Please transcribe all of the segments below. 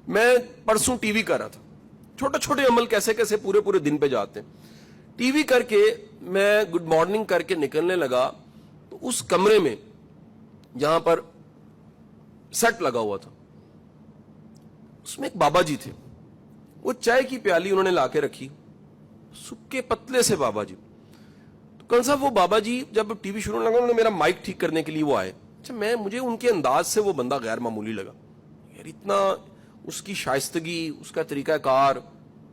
میں پرسوں T V کر رہا تھا, چھوٹے چھوٹے عمل کیسے کیسے پورے پورے دن پہ جاتے ہیں. ٹی وی کر کے میں گڈ مارننگ کر کے نکلنے لگا تو اس کمرے میں جہاں پر سیٹ لگا ہوا تھا اس میں ایک بابا جی تھے. وہ چائے کی پیالی انہوں نے لا کے رکھی, سکے پتلے سے بابا جی. تو کون صاحب وہ بابا جی جب ٹی وی شروع لگا انہوں نے میرا مائک ٹھیک کرنے کے لیے وہ آئے. اچھا مجھے ان کے انداز سے وہ بندہ غیر معمولی لگا یار, اتنا اس کی شائستگی, اس کا طریقہ کار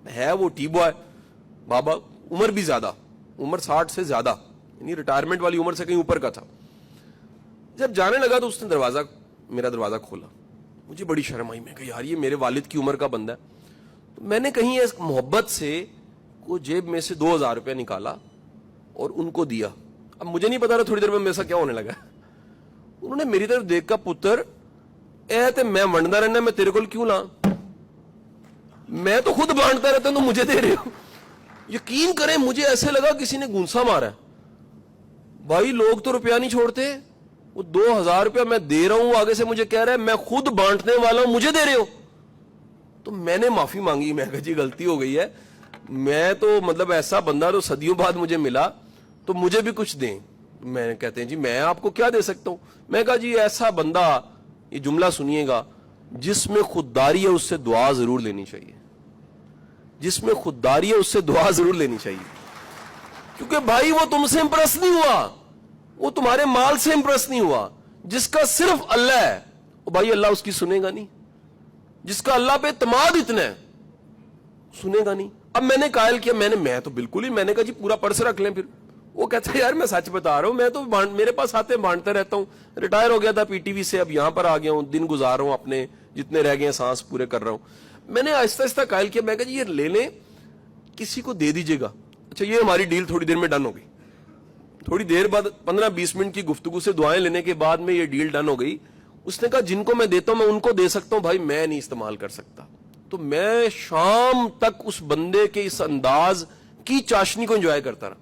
ہے. وہ ٹی بوائے بابا, عمر بھی زیادہ, عمر 60 سے زیادہ, یعنی ریٹائرمنٹ والی عمر سے کہیں اوپر کا تھا. جب جانے لگا تو اس نے میرا دروازہ کھولا. مجھے بڑی شرم آئی, میں کہا یار یہ میرے والد کی عمر کا بندہ ہے. تو میں نے کہیں اس محبت سے کو جیب میں سے 2000 روپیہ نکالا اور ان کو دیا. اب مجھے نہیں پتا رہا تھوڑی دیر میں میرے ساتھ کیا ہونے لگا. انہوں نے میری طرف دیکھ کر, پتر اے تے میں ونڈتا رہنا, میں تیرے کو کیوں لاں, میں تو خود بانٹتا رہتا ہوں, تو مجھے دے رہے ہو. یقین کریں مجھے ایسے لگا کسی نے گونسا مارا ہے. بھائی لوگ تو روپیہ نہیں چھوڑتے, وہ 2000 روپیہ میں دے رہا ہوں, آگے سے مجھے کہہ رہا ہے میں خود بانٹنے والا ہوں, مجھے دے رہے ہو. تو میں نے معافی مانگی, میں کہا جی غلطی ہو گئی ہے, میں تو مطلب ایسا بندہ تو صدیوں بعد مجھے ملا, تو مجھے بھی کچھ دیں. میں کہتے ہیں جی میں آپ کو کیا دے سکتا ہوں. میں کہا جی ایسا بندہ, یہ جملہ سنیے گا, جس میں خودداری ہے اس سے دعا ضرور لینی چاہیے. جس میں خودداری ہے اس سے دعا ضرور لینی چاہیے, کیونکہ بھائی وہ تم سے امپریس نہیں ہوا, وہ تمہارے مال سے امپریس نہیں ہوا. جس کا صرف اللہ ہے وہ بھائی اللہ اس کی سنے گا نہیں. جس کا اللہ پہ اعتماد اتنا ہے سنے گا نہیں. اب میں نے قائل کیا, میں تو بالکل ہی, میں نے کہا جی پورا پرس رکھ لیں. پھر وہ کہتے ہیں یار میں سچ بتا رہا ہوں, میں تو میرے پاس آتے بانٹتا رہتا ہوں, ریٹائر ہو گیا تھا پی ٹی وی سے, اب یہاں پر آ گیا ہوں, دن گزار رہا ہوں, اپنے جتنے رہ گئے ہیں سانس پورے کر رہا ہوں. میں نے آہستہ آہستہ قائل کیا, میں کہا جی یہ لے لیں, کسی کو دے دیجیے گا. اچھا یہ ہماری ڈیل تھوڑی دیر میں ڈن ہو گئی. تھوڑی دیر بعد 15-20 منٹ کی گفتگو سے دعائیں لینے کے بعد میں یہ ڈیل ڈن ہو گئی. اس نے کہا جن کو میں دیتا ہوں میں ان کو دے سکتا ہوں, بھائی میں نہیں استعمال کر سکتا. تو میں شام تک اس بندے کے اس انداز کی چاشنی کو انجوائے کرتا رہا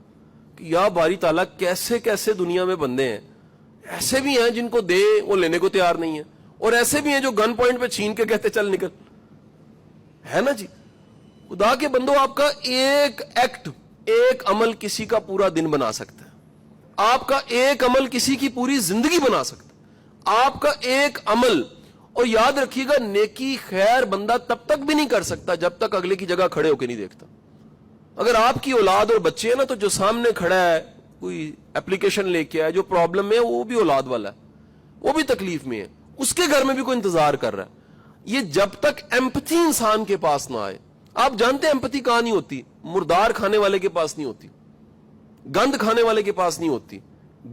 کہ یا باری تعالیٰ کیسے کیسے دنیا میں بندے ہیں. ایسے بھی ہیں جن کو دے وہ لینے کو تیار نہیں ہے, اور ایسے بھی ہیں جو گن پوائنٹ پہ چھین کے کہتے چل نکل, ہے نا جی. خدا کے بندو, آپ کا ایک ایکٹ, ایک عمل کسی کا پورا دن بنا سکتا ہے. آپ کا ایک عمل کسی کی پوری زندگی بنا سکتا ہے. آپ کا ایک عمل, اور یاد رکھیے گا نیکی خیر بندہ تب تک بھی نہیں کر سکتا جب تک اگلے کی جگہ کھڑے ہو کے نہیں دیکھتا. اگر آپ کی اولاد اور بچے ہیں نا, تو جو سامنے کھڑا ہے کوئی اپلیکیشن لے کے آئے, جو پرابلم میں وہ بھی اولاد والا ہے, وہ بھی تکلیف میں ہے, اس کے گھر میں بھی کوئی انتظار کر رہا ہے. یہ جب تک ایمپتھی انسان کے پاس نہ آئے, آپ جانتے ہیں ایمپتھی کہاں نہیں ہوتی, مردار کھانے والے کے پاس نہیں ہوتی, گند کھانے والے کے پاس نہیں ہوتی,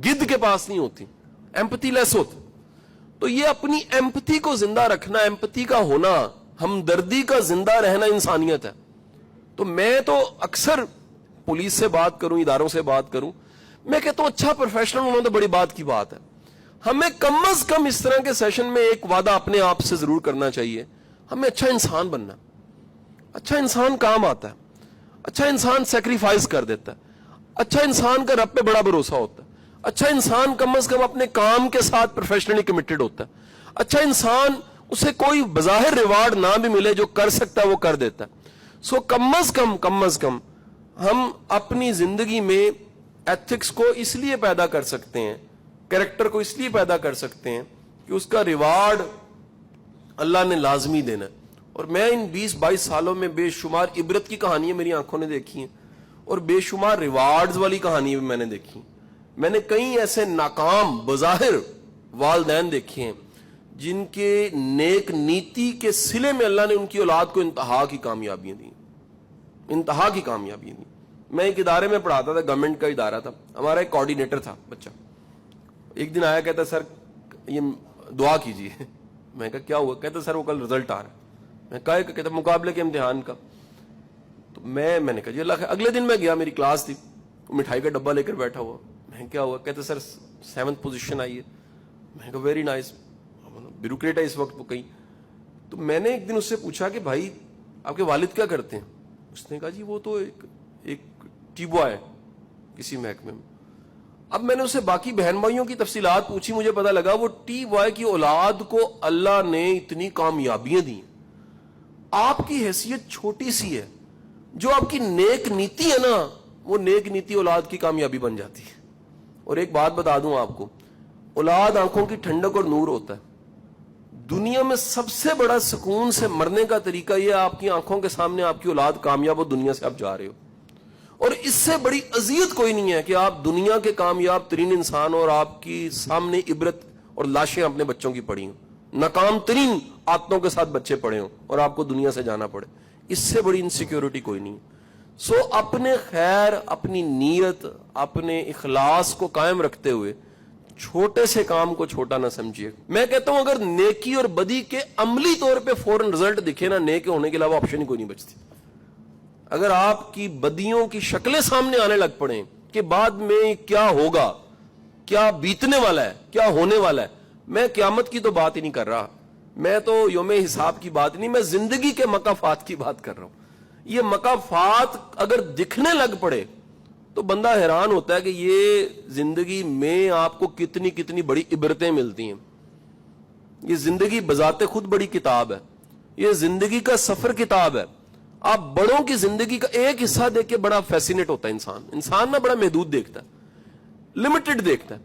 گدھ کے پاس نہیں ہوتی, ایمپتھی لیس ہوتی. تو یہ اپنی ایمپتھی کو زندہ رکھنا, ایمپتھی کا ہونا, ہمدردی کا زندہ رہنا انسانیت ہے. تو میں تو اکثر پولیس سے بات کروں, اداروں سے بات کروں, میں کہتا ہوں اچھا پروفیشنل ہونا تو بڑی بات کی بات ہے. ہمیں کم از کم اس طرح کے سیشن میں ایک وعدہ اپنے آپ سے ضرور کرنا چاہیے, ہمیں اچھا انسان بننا. اچھا انسان کام آتا ہے, اچھا انسان سیکریفائز کر دیتا ہے, اچھا انسان کا رب پہ بڑا بھروسہ ہوتا ہے, اچھا انسان کم از کم اپنے کام کے ساتھ پروفیشنلی کمیٹڈ ہوتا ہے, اچھا انسان اسے کوئی بظاہر ریوارڈ نہ بھی ملے, جو کر سکتا ہے وہ کر دیتا ہے. سو کم از کم ہم اپنی زندگی میں ایتھکس کو اس لیے پیدا کر سکتے ہیں, کریکٹر کو اس لیے پیدا کر سکتے ہیں کہ اس کا ریوارڈ اللہ نے لازمی دینا ہے. اور میں ان 20-22 سالوں میں بے شمار عبرت کی کہانیاں میری آنکھوں نے دیکھی ہیں, اور بے شمار ریوارڈز والی کہانیاں بھی میں نے دیکھی. میں نے کئی ایسے ناکام بظاہر والدین دیکھے ہیں جن کے نیک نیتی کے صلے میں اللہ نے ان کی اولاد کو انتہا کی کامیابیاں دیں, انتہا کی کامیابیاں دیں. میں ایک ادارے میں پڑھاتا تھا, گورنمنٹ کا ادارہ تھا, ہمارا ایک کوآرڈینیٹر تھا بچہ. ایک دن آیا, کہتا سر یہ دعا کیجیے. میں کہا کیا ہوا؟ کہتا سر وہ کل رزلٹ آ رہا ہے. میں کہا کہتا مقابلے کے امتحان کا. تو میں نے کہا جی اللہ خیر. اگلے دن میں گیا, میری کلاس تھی, مٹھائی کا ڈبہ لے کر بیٹھا ہوا. میں کیا ہوا؟ کہتے سر 7th پوزیشن آئی ہے. میں کہا ویری نائس, بیوروکریٹ ہے اس وقت وہ کہیں. تو میں نے ایک دن اس سے پوچھا کہ بھائی آپ کے والد کیا کرتے ہیں؟ اس نے کہا جی وہ تو ایک ٹی بوائے ہے کسی محکمے میں. اب میں نے اس سے باقی بہن بھائیوں کی تفصیلات پوچھی, مجھے پتا لگا وہ ٹی بوائے کی اولاد کو اللہ نے اتنی کامیابیاں دی. آپ کی حیثیت چھوٹی سی ہے, جو آپ کی نیک نیتی ہے نا, وہ نیک نیتی اولاد کی کامیابی بن جاتی ہے. اور ایک بات بتا دوں آپ کو, اولاد آنکھوں کی ٹھنڈک اور نور ہوتا ہے. دنیا میں سب سے بڑا سکون سے مرنے کا طریقہ یہ, آپ کی آنکھوں کے سامنے آپ کی اولاد کامیاب ہو, دنیا سے آپ جا رہے ہو. اور اس سے بڑی اذیت کوئی نہیں ہے کہ آپ دنیا کے کامیاب ترین انسان اور آپ کی سامنے عبرت اور لاشیں اپنے بچوں کی پڑی ہوں, ناکام ترین عادتوں کے ساتھ بچے پڑے ہوں اور آپ کو دنیا سے جانا پڑے. اس سے بڑی انسیکیورٹی کوئی نہیں. سو اپنے خیر, اپنی نیت, اپنے اخلاص کو قائم رکھتے ہوئے چھوٹے سے کام کو چھوٹا نہ سمجھیے. میں کہتا ہوں اگر نیکی اور بدی کے عملی طور پہ فوراً رزلٹ دکھے نا, نیک ہونے کے علاوہ آپشن ہی کوئی نہیں بچتی. اگر آپ کی بدیوں کی شکلیں سامنے آنے لگ پڑیں کہ بعد میں کیا ہوگا, کیا بیتنے والا ہے, کیا ہونے والا ہے, میں قیامت کی تو بات ہی نہیں کر رہا, میں تو یوم حساب کی بات نہیں, میں زندگی کے مقافات کی بات کر رہا ہوں. یہ مقافات اگر دکھنے لگ پڑے تو بندہ حیران ہوتا ہے کہ یہ زندگی میں آپ کو کتنی کتنی بڑی عبرتیں ملتی ہیں. یہ زندگی بذات خود بڑی کتاب ہے, یہ زندگی کا سفر کتاب ہے. آپ بڑوں کی زندگی کا ایک حصہ دیکھ کے بڑا فیسینیٹ ہوتا ہے انسان نا بڑا محدود دیکھتا ہے, لمیٹڈ دیکھتا ہے.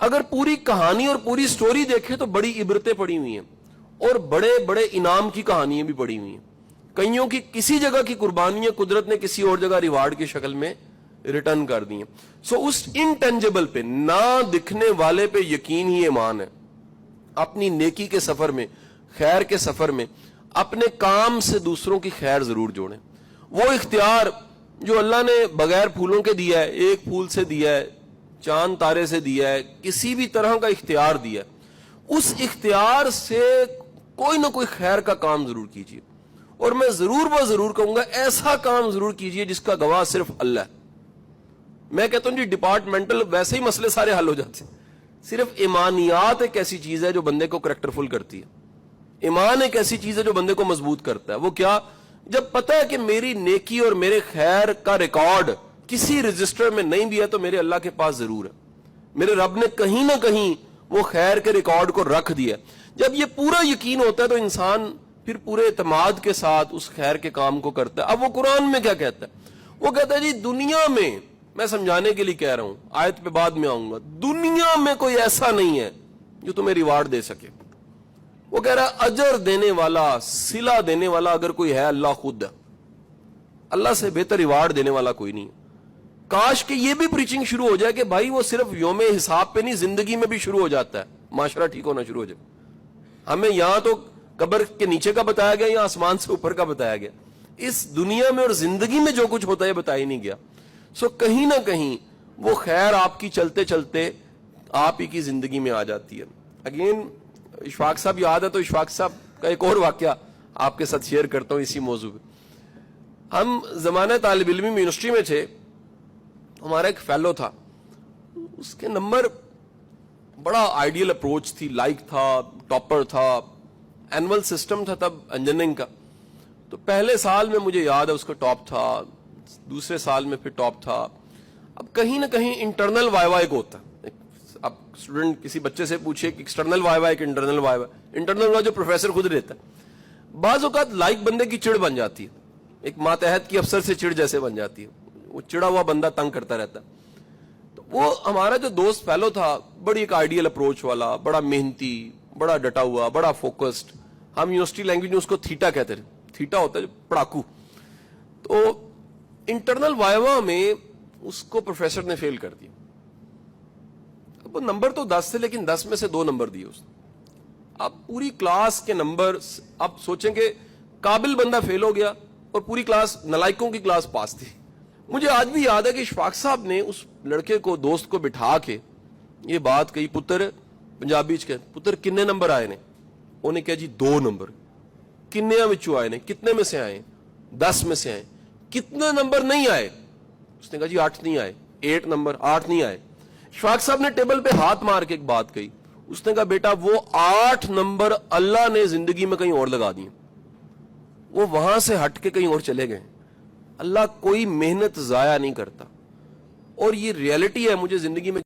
اگر پوری کہانی اور پوری سٹوری دیکھے تو بڑی عبرتیں پڑی ہوئی ہیں اور بڑے بڑے انعام کی کہانیاں بھی پڑی ہوئی ہیں. کئیوں کی کسی جگہ کی قربانیاں قدرت نے کسی اور جگہ ریوارڈ کی شکل میں ریٹرن کر دی ہیں. سو اس انٹینجبل پہ, نہ دکھنے والے پہ یقین ہی ایمان ہے. اپنی نیکی کے سفر میں, خیر کے سفر میں اپنے کام سے دوسروں کی خیر ضرور جوڑیں. وہ اختیار جو اللہ نے بغیر پھولوں کے دیا ہے, ایک پھول سے دیا ہے, چاند تارے سے دیا ہے, کسی بھی طرح کا اختیار دیا ہے, اس اختیار سے کوئی نہ کوئی خیر کا کام ضرور کیجیے. اور میں ضرور کہوں گا ایسا کام ضرور کیجیے جس کا گواہ صرف اللہ ہے. میں کہتا ہوں جی ڈپارٹمنٹل ویسے ہی مسئلے سارے حل ہو جاتے ہیں. صرف ایمانیات ایک ایسی چیز ہے جو بندے کو کریکٹر فل کرتی ہے. ایمان ایک ایسی چیز ہے جو بندے کو مضبوط کرتا ہے. وہ کیا؟ جب پتہ ہے کہ میری نیکی اور میرے خیر کا ریکارڈ کسی رجسٹر میں نہیں بھی ہے تو میرے اللہ کے پاس ضرور ہے. میرے رب نے کہیں نہ کہیں وہ خیر کے ریکارڈ کو رکھ دیا. جب یہ پورا یقین ہوتا ہے تو انسان پھر پورے اعتماد کے ساتھ اس خیر کے کام کو کرتا ہے. اب وہ قرآن میں کیا کہتا ہے؟ وہ کہتا ہے جی دنیا میں سمجھانے کے لیے کہہ رہا ہوں, آیت پہ بعد میں آؤں گا, دنیا میں کوئی ایسا نہیں ہے جو تمہیں ریوارڈ دے سکے. وہ کہہ رہا ہے اجر دینے والا, صلہ دینے والا اگر کوئی ہے اللہ خود ہے. اللہ سے بہتر ریوارڈ دینے والا کوئی نہیں. کاش کہ یہ بھی پریچنگ شروع ہو جائے کہ بھائی وہ صرف یوم حساب پہ نہیں, زندگی میں بھی شروع ہو جاتا ہے, معاشرہ ٹھیک ہونا شروع ہو جائے. ہمیں یہاں تو قبر کے نیچے کا بتایا گیا یا آسمان سے اوپر کا بتایا گیا, اس دنیا میں اور زندگی میں جو کچھ ہوتا ہے بتایا ہی نہیں گیا. سو کہیں نہ کہیں وہ خیر آپ کی چلتے چلتے آپ ہی کی زندگی میں آ جاتی ہے. اگین اشفاق صاحب یاد ہے تو اشفاق صاحب کا ایک اور واقعہ آپ کے ساتھ شیئر کرتا ہوں اسی موضوع پہ. ہم زمانہ طالب علمی میں یونیورسٹی میں تھے, ہمارا ایک فیلو تھا, اس کے نمبر بڑا آئیڈیل اپروچ تھی, لائک تھا, ٹاپر تھا, اینول سسٹم تھا تب انجینئرنگ کا. تو پہلے سال میں مجھے یاد ہے اس کا ٹاپ تھا, دوسرے سال میں پھر ٹاپ تھا. اب کہیں نہ کہیں انٹرنل وائوا ایک ہوتا ہے. اب اسٹوڈنٹ کسی بچے سے پوچھے کہ ایکسٹرنل وائوا ایک انٹرنل وائوا, انٹرنل وائوا جو پروفیسر خود رہتا ہے. بعض اوقات لائک بندے کی چڑ بن جاتی ہے, ایک ماتحت کی افسر سے چڑ جیسے بن جاتی ہے, وہ چڑا ہوا بندہ تنگ کرتا رہتا ہے. تو وہ ہمارا جو دوست فیلو تھا بڑی ایک آئیڈیل اپروچ والا, بڑا محنتی, بڑا ڈٹا ہوا, بڑا فوکسڈ. ہم یونیورسٹی لینگویج میں اس کو تھیٹا کہتے ہیں, تھیٹا ہوتا ہے پڑاکو. تو انٹرنل وائوا میں اس کو پروفیسر نے فیل کر دیا. اب وہ نمبر تو 10 تھے لیکن 10 میں سے 2 نمبر دیے اس نے. اب پوری کلاس کے نمبر, اب سوچیں کہ قابل بندہ فیل ہو گیا اور پوری کلاس نلائکوں کی کلاس پاس تھی. مجھے آج بھی یاد ہے کہ اشفاق صاحب نے اس لڑکے کو, دوست کو بٹھا کے یہ بات کہی, پتر پنجابی چ پتر کنے نمبر آئے نے؟ انہیں کہا جی 2 نمبر. کنیا وچوں آئے نے؟ کتنے میں سے آئے؟ 10 میں سے آئے. کتنے نمبر نہیں آئے؟ اس نے کہا جی 8 نہیں آئے. 8 نمبر, 8 نہیں آئے. اشفاق صاحب نے ٹیبل پہ ہاتھ مار کے ایک بات کہی, اس نے کہا بیٹا وہ 8 نمبر اللہ نے زندگی میں کہیں اور لگا دیے, وہ وہاں سے ہٹ کے کہیں اور چلے گئے. اللہ کوئی محنت ضائع نہیں کرتا, اور یہ ریئلٹی ہے. مجھے زندگی میں